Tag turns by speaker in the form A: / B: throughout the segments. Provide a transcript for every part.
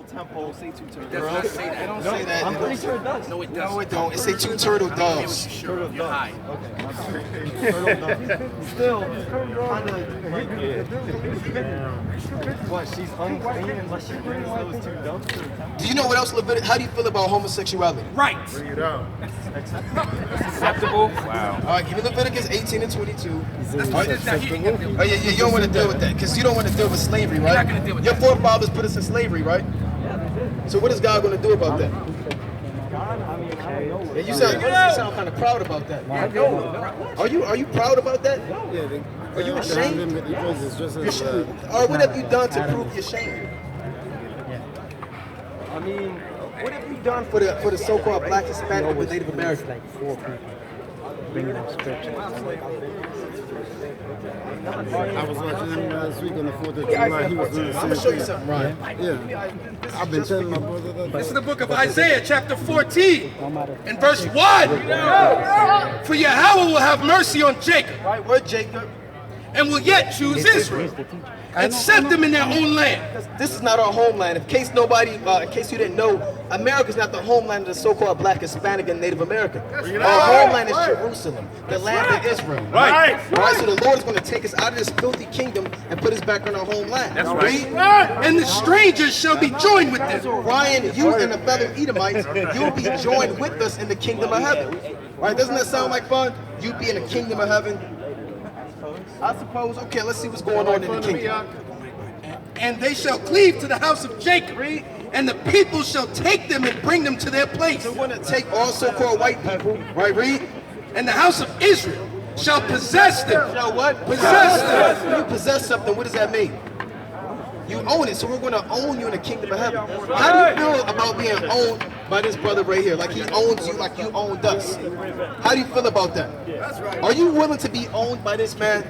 A: physical temple.
B: It does not say that.
A: They don't say that.
C: I'm pretty sure it does.
B: No, it doesn't.
D: No, it don't. It say 2 turtle doves.
B: Sure, you're high.
A: Still, kind of. What? She's unclean unless she brings those 2 doves to the temple.
D: Do you know what else Leviticus? How do you feel about homosexuality?
B: Right.
E: Acceptable? Wow.
D: All right, give me Leviticus 18 and 22.
B: That's what it is. Now, you ain't gonna deal with
D: Oh yeah, you don't want to deal with that because you don't want to deal with slavery, right?
B: not gonna deal with
D: Your
B: that.
D: forefathers put us in slavery, right? So what is God going to do about that?
A: God, I mean, I don't know.
D: Yeah, you sound kind of proud about that. Are you proud about that? Are you ashamed? Or what have you done to prove you're ashamed?
A: I mean,
D: What have you done for the so-called Black, Hispanic, or Native American?
C: Like 4 people bringing up scripture.
F: I was watching him last week on the 4th of July. He was doing the
D: I'm
F: same
D: gonna show you
F: thing.
D: something, Ryan.
F: Yeah. I've been telling my brother that.
B: This is the book of Isaiah, chapter 14,
C: No matter.
B: and verse 1. For Yahweh will have mercy on Jacob,
D: Right, word Jacob.
B: and will yet choose Israel, and set them in their own land.
D: This is not our homeland. In case you didn't know, America is not the homeland of the so-called Black, Hispanic, and Native American. Our homeland is Jerusalem, the land of Israel.
E: Right.
D: Right. So the Lord is going to take us out of this filthy kingdom and put us back on our homeland.
E: That's
D: Read.
B: And the strangers shall be joined with them.
D: Ryan, you and the fellow Edomites, you'll be joined with us in the kingdom of heaven. Right? Doesn't that sound like fun? You be in the kingdom of heaven. I suppose. Okay, let's see what's going on in the kingdom.
B: And they shall cleave to the house of Jacob, and the people shall take them and bring them to their place.
D: So we're going to take all so-called white people, right? Read.
B: And the house of Israel shall possess them.
D: Shall what?
B: Possess them.
D: When you possess something, what does that mean? You own it, so we're going to own you in the kingdom of heaven. How do you feel about being owned by this brother right here? Like he owns you like you owned us. How do you feel about that? Are you willing to be owned by this man?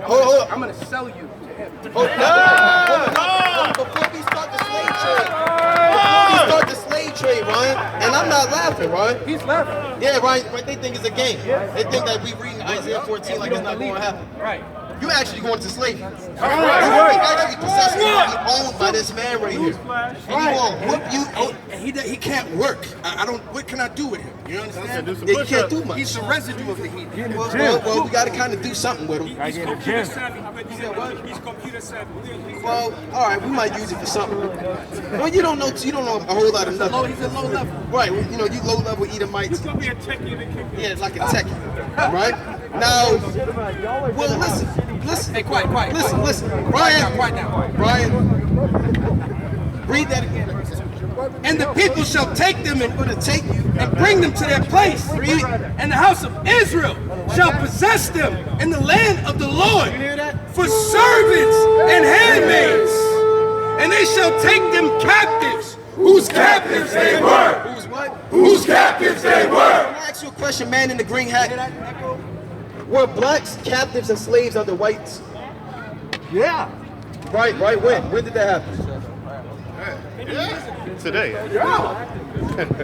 D: Hold on.
B: I'm going to sell you to him.
D: Hold on. Before we start the slave trade. Before we start the slave trade, Ryan, and I'm not laughing, Ryan.
B: He's laughing.
D: Yeah, Ryan, they think it's a game. They think that we reading Isaiah 14 like it's not going to happen.
B: Right.
D: You actually going to slavery. You actually possessed and owned by this man right here. And he won't whoop you.
B: And he can't work. I don't. What can I do with him? You understand?
D: Yeah, you can't do much.
B: He's the residue of the heathen.
D: Well, we got to kind of do something with him.
E: He's computer
A: savvy.
E: He's computer savvy.
D: Well, all right, we might use it for something. Well, you don't know a whole lot of nothing.
B: He's a low level.
D: Right, well, you know, you low-level Edomites.
E: He's gonna be a techie in the kingdom.
D: Yeah, it's like a techie, right? Now, well, listen.
B: Hey, quiet.
D: Listen. Ryan,
B: Quiet down.
D: Ryan, read that again.
B: And the people shall take them and
D: Going to take you.
B: and bring them to their place. And the house of Israel shall possess them in the land of the Lord for servants and handmaids. And they shall take them captives, whose captives they were.
D: Who's what?
B: Whose captives they were.
D: Can I ask you a question, man in the green hat? Were blacks captives and slaves under whites?
A: Yeah.
D: Right, when? When did that happen?
E: Today.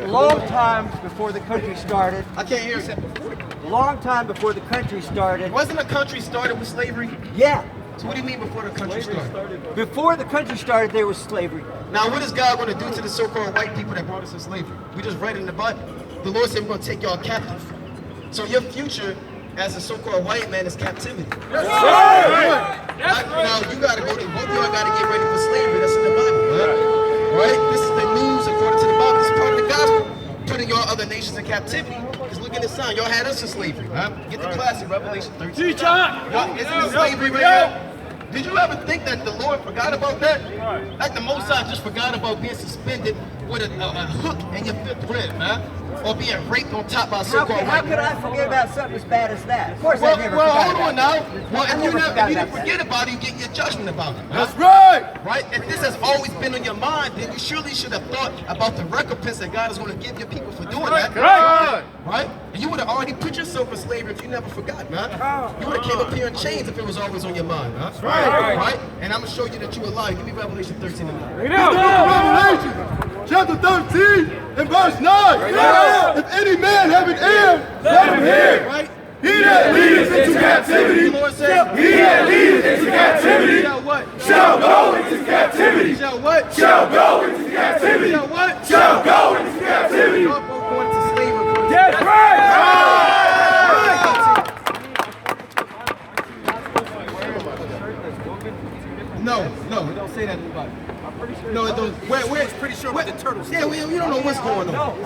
A: Long time before the country started.
D: I can't hear you.
A: Long time before the country started.
D: Wasn't the country started with slavery?
A: Yeah.
D: So what do you mean before the country started?
A: Before the country started, there was slavery.
D: Now what is God going to do to the so-called white people that brought us in slavery? We just read it in the Bible. The Lord said we're going to take y'all captive. So your future as a so-called white man is captivity.
E: That's right.
D: Now you got to go to, both y'all got to get ready for slavery. That's in the Bible, right? This is the news according to the Bible. This is part of the gospel. Putting y'all other nations in captivity. Because look at this sign. Y'all had us in slavery. Get the classic Revelation 13. Y'all, isn't this slavery right now? Did you ever think that the Lord forgot about that? Like the Most High just forgot about being suspended with a hook in your fifth rib, man? Or being raped on top by a so-called
C: How
D: white
C: could I forget about something as bad as that? Of course I never
D: well,
C: forgot
D: hold on
C: about
D: now.
C: that.
D: Well,
C: I
D: if you
C: never forgot
D: didn't
C: about
D: forget about it, you get your judgment about it.
E: That's right.
D: Right? If this has always been on your mind, then you surely should have thought about the recompense that God is going to give your people for doing that. Right? And you would have already put yourself in slavery if you never forgot, man. You would have came up here in chains if it was always on your mind, huh? That's right. And I'm going to show you that you are lying. Give me Revelation 13 and 9.
F: Revelation chapter 13 and verse 9. If any man have an ear, let him hear.
D: Right?
E: He that leadeth into captivity.
D: The Lord said,
E: He that leadeth into captivity.
D: shall what?
E: Shall go into captivity.
D: Shall what?
E: Shall go into captivity.
D: Shall what?
E: Shall go into captivity.
D: Y'all both going to slavery.
E: That's right.
D: No, it don't say that in the Bible. No, it don't. Where?
B: Pretty sure about the turtles.
D: Yeah, we don't know what's going on.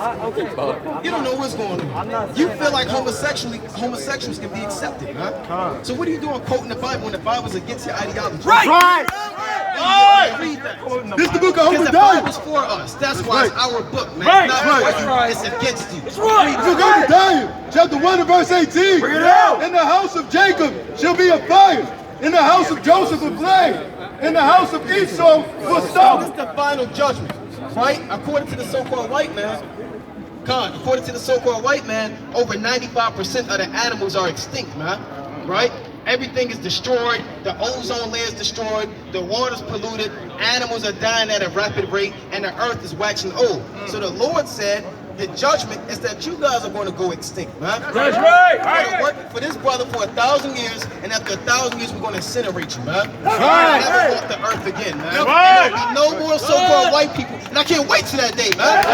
D: You don't know what's going on. You feel like homosexuals can be accepted, huh? So what are you doing quoting the Bible when the Bible's against your ideology?
B: Right.
D: Read that.
E: This is the book of
D: Because the
E: Obadiah.
D: Bible's for us. That's why it's our book, man.
E: Right,
D: It's not
E: right.
D: for you. It's against you. It's
E: The book of Obadiah, chapter 1 and verse 18.
F: Bring it out.
E: In the house of Jacob shall be a fire. In the house of Joseph a flame. In the house of Esau will
D: So
E: stone.
D: this is the final judgment, right? According to the so-called white man, according to the so-called white man, over 95% of the animals are extinct, man. Right? Everything is destroyed. The ozone layer is destroyed. The water's polluted. Animals are dying at a rapid rate, and the earth is waxing old. So the Lord said, the judgment is that you guys are going to go extinct, man.
E: That's right.
D: We're going to work for this brother for 1,000 years, and after 1,000 years, we're going to incinerate you, man.
E: right.
D: Never walk the earth again, man.
E: right.
D: And there'll be no more so-called white people, and I can't wait till that day, man.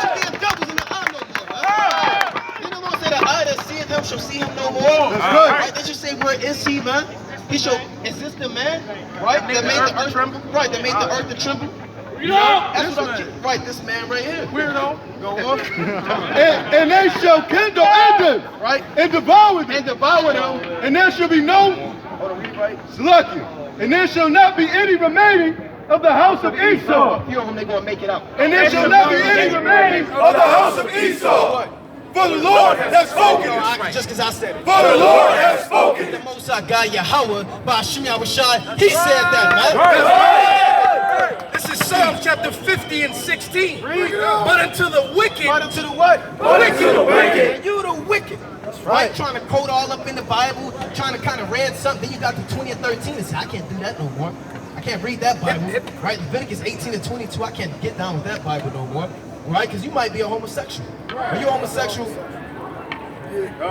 D: You being devils in the eye no more, man. Then the Lord said, the eye that seeth him shall see him no more.
E: That's right.
D: Right? They just say, where is he, man? He shall, is this the man, right? That made the earth tremble? Right, that made the earth to tremble. That's what I'm getting. Right, this man right here. Weirdo. Go on.
E: And they shall kindle in them.
D: Right?
E: And devour them.
D: And devour them.
E: And there shall be no
D: Hold on, read right.
E: slucking. And there shall not be any remaining of the house of Esau.
D: A few of them, they gonna make it out.
E: And there shall not be any remaining of the house of Esau. For the Lord has spoken.
D: Just because I said it.
E: For the Lord has spoken.
D: The Most High God Yahweh, by Hashem Yahushai, he said that, man.
E: That's right.
B: This is Psalm chapter 50 and 16. But unto the wicked,
D: Right into the what?
E: Unto the wicked.
D: You the wicked. Right? Trying to quote all up in the Bible, trying to kind of read something, then you got to 20 and 13 and say, I can't do that no more. I can't read that Bible. Right? Leviticus 18 and 22, I can't get down with that Bible no more. Right? Because you might be a homosexual. Are you homosexual? Wow!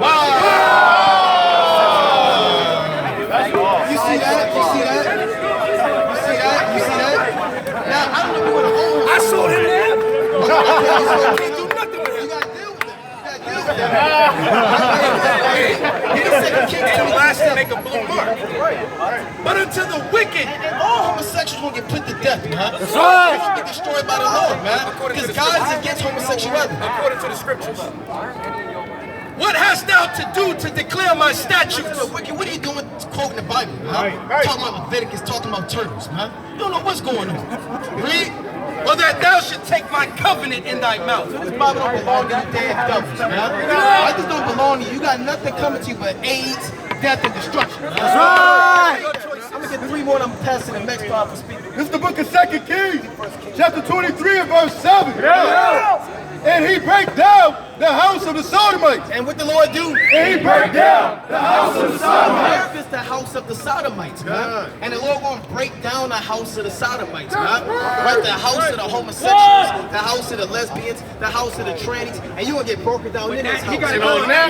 D: You see that? You see that? You see that? You see that? Now, I don't know what a homo.
B: I saw him there.
D: I can't do nothing with him. You gotta deal with them. You gotta deal with them.
B: He the second king to last to make a blue mark. But unto the wicked,
D: And all homosexuals will get put to death, man. That's
E: right.
D: They're gonna be destroyed by the Lord, man. Because God is against homosexuality.
B: according to the scriptures. What hast thou to do to declare my statutes?
D: So, wicked, what are you doing quoting the Bible, man? Talking about Leviticus, talking about turtles, man. You don't know what's going on. Read.
B: Or that thou should take my covenant in thy mouth.
D: This Bible don't belong to you damn devils, man. I just don't belong to you. You got nothing coming to you but AIDS, death, and destruction. That's right. I'm gonna get 3 more and I'm passing the next Bible speaker.
E: This is the book of 2 Kings, chapter 23 and verse 7. And he break down the house of the Sodomites.
D: And what the Lord do?
E: And he break down the house of the Sodomites.
D: Earth is the house of the Sodomites, man. And the Lord gonna break down the house of the Sodomites, man. Right? The house of the homosexuals, the house of the lesbians, the house of the trannies, and you gonna get broken down in this house.
B: You gotta go on that.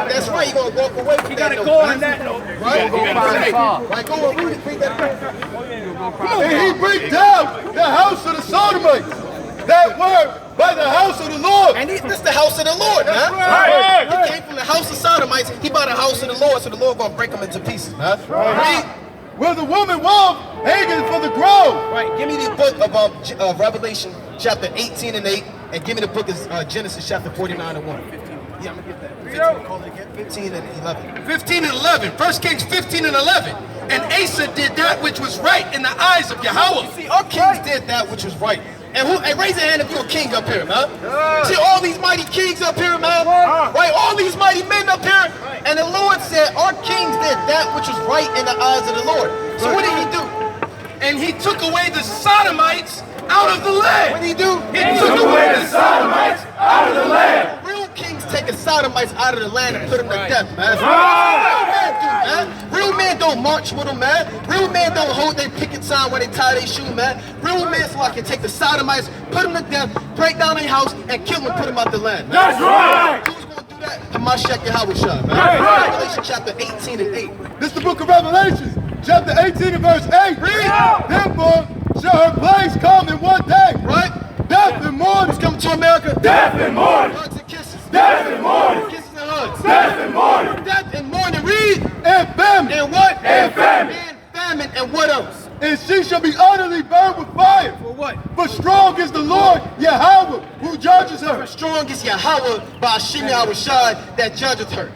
D: That's right, you gonna walk away from
B: You
D: that.
B: gotta go on that note.
D: Right? Right, go and read that.
E: And he break down the house of the Sodomites that were by the house of the Lord.
D: And this is the house of the Lord, man.
E: right.
D: He came from the house of Sodomites, he bought the house of the Lord, so the Lord gonna break them into pieces, man. Read.
E: Where the woman wolf hanging for the grove.
D: Right, give me the book of Revelation chapter 18 and 8, and give me the book of Genesis chapter 49 and 1. Yeah, I'm gonna get that. 15, call it again. 15 and 11.
B: 15 and 11. 1 Kings 15 and 11. And Asa did that which was right in the eyes of Yahweh.
D: See, our kings did that which was right. And raise your hand if you're a king up here, man. See all these mighty kings up here, man. Right, all these mighty men up here. And the Lord said, our kings did that which was right in the eyes of the Lord. So what did he do?
B: And he took away the Sodomites out of the land.
D: What did he do?
B: He took away the Sodomites out of the land.
D: Real kings take the Sodomites out of the land and put them to death, man. Real men do, man. Real men don't march with them, man. Real men don't hold their picket sign when they tie their shoe, man. Real men so I can take the Sodomites, put them to death, break down their house, and kill them and put them out the land. Man.
E: That's right.
D: Who's gonna do that? Hamashiach Yahushua, man. Revelation chapter 18 and 8.
E: This is the book of Revelation, chapter 18 and verse 8. Therefore shall her place come in one day.
D: Right?
E: Death and mourning.
D: Who's coming to America?
E: Death and mourning.
D: Hugs and kisses.
E: Death and mourning.
D: Kisses and hugs.
E: Death and mourning.
D: Death and mourning. Read.
E: And famine.
D: And what?
E: And famine.
D: And famine. And what else?
E: And she shall be utterly burned with fire.
D: For what?
E: For strong is the Lord Yahweh who judges her.
D: Strong is Yahweh by Hashem Yahushua that judgeth her.